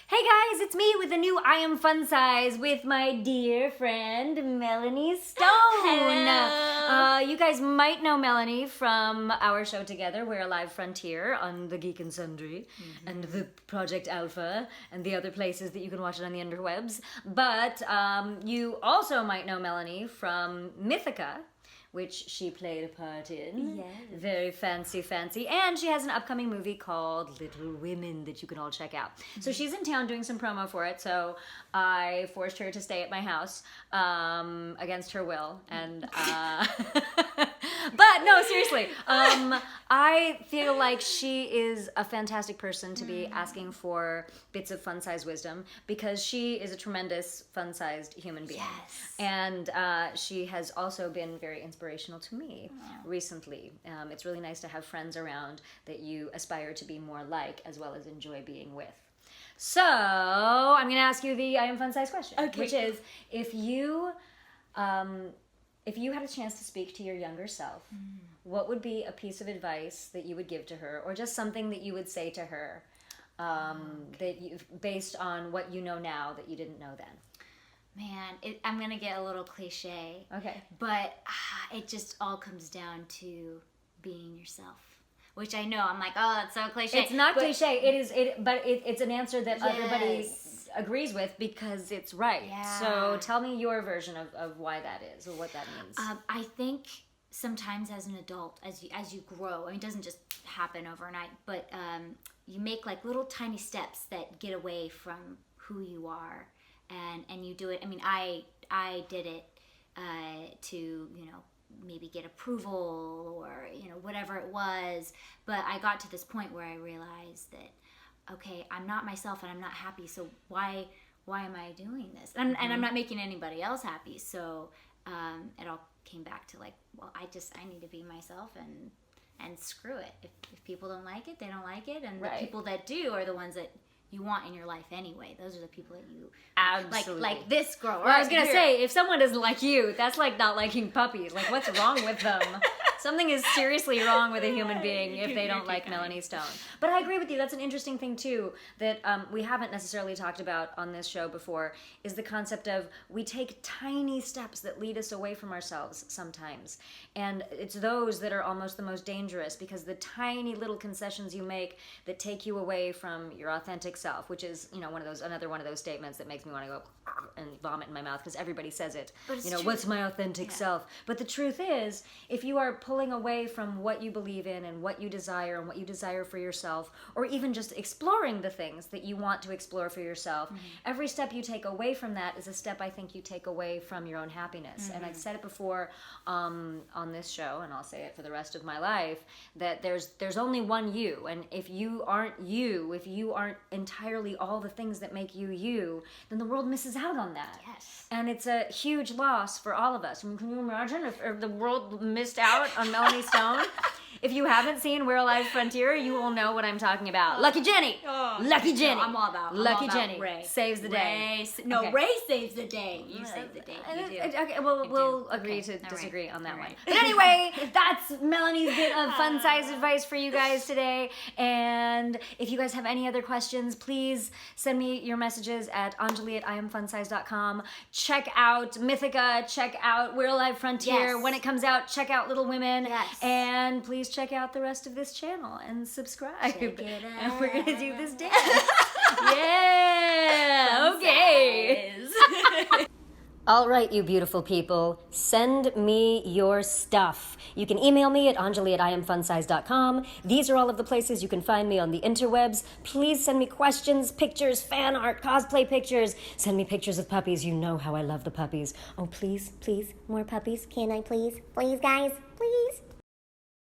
Hey guys, it's me with the new I Am Fun Size with my dear friend Melanie Stone. Hello. You guys might know Melanie from our show together, We're a Live Frontier on the Geek and Sundry and the Project Alpha and the other places that you can watch it on the interwebs. But you also might know Melanie from Mythica, which she played a part in. Yes. Very fancy. And she has an upcoming movie called Little Women that you can all check out. So she's in town doing some promo for it, so I forced her to stay at my house against her will. And but no, seriously, I feel like she is a fantastic person to be asking for bits of fun-sized wisdom because she is a tremendous fun-sized human being. Yes. And she has also been very inspirational to me recently. It's really nice to have friends around that you aspire to be more like as well as enjoy being with. So I'm going to ask you the I Am Fun Size question, which is if you had a chance to speak to your younger self, what would be a piece of advice that you would give to her, or just something that you would say to her that you, based on what you know now that you didn't know then? Man, I'm going to get a little cliche. Okay. But it just all comes down to being yourself. Which I know, I'm like, oh, that's so cliche. It's not cliche. It's an answer that everybody agrees with because it's right. Yeah. So tell me your version of why that is or what that means. I think sometimes as an adult, as you grow, I mean, it doesn't just happen overnight, but you make like little tiny steps that get away from who you are, and you do it. I mean, I did it to maybe get approval or whatever it was, but I got to this point where I realized that okay, I'm not myself and I'm not happy, so why am I doing this? And I'm not making anybody else happy, so it all came back to like, well, I need to be myself and screw it. If people don't like it, they don't like it, and the people that do are the ones that you want in your life anyway. Those are the people that you absolutely like this girl. Well, I was gonna say, if someone doesn't like you, that's like not liking puppies. Like, what's wrong with them? Something is seriously wrong with a human being if they don't like Melanie Stone. But I agree with you. That's an interesting thing too that we haven't necessarily talked about on this show before, is the concept of we take tiny steps that lead us away from ourselves sometimes. And it's those that are almost the most dangerous, because the tiny little concessions you make that take you away from your authentic self, which is, another one of those statements that makes me want to go and vomit in my mouth because everybody says it. But it's true. What's my authentic self? But the truth is, if you are pulling away from what you believe in and what you desire and what you desire for yourself, or even just exploring the things that you want to explore for yourself, every step you take away from that is a step I think you take away from your own happiness. And I've said it before on this show, and I'll say it for the rest of my life, that there's only one you, and if you aren't entirely all the things that make you you, then the world misses out on that. Yes. And it's a huge loss for all of us. I mean, can you imagine if the world missed out on Melanie Stone? If you haven't seen We're a Live Frontier, you will know what I'm talking about. Lucky Jenny! Lucky Jenny! I'm all about Lucky Jenny Ray. saves the day. Ray saves the day. You save the day. You do. Okay, well, we'll agree to disagree on that one. But anyway, that's Melanie's bit of fun-size advice for you guys today. And if you guys have any other questions, please send me your messages at Anjali@IamFunsize.com. Check out Mythica. Check out We're a Live Frontier. Yes. When it comes out, check out Little Women. Yes. And please check out the rest of this channel and subscribe. Check it And we're going to do this dance. out. Yeah. Okay. Size. All right, you beautiful people, send me your stuff. You can email me at Anjali@IamFunsize.com. These are all of the places you can find me on the interwebs. Please send me questions, pictures, fan art, cosplay pictures. Send me pictures of puppies. You know how I love the puppies. Oh, please, more puppies. Can I please? Please, guys? Please?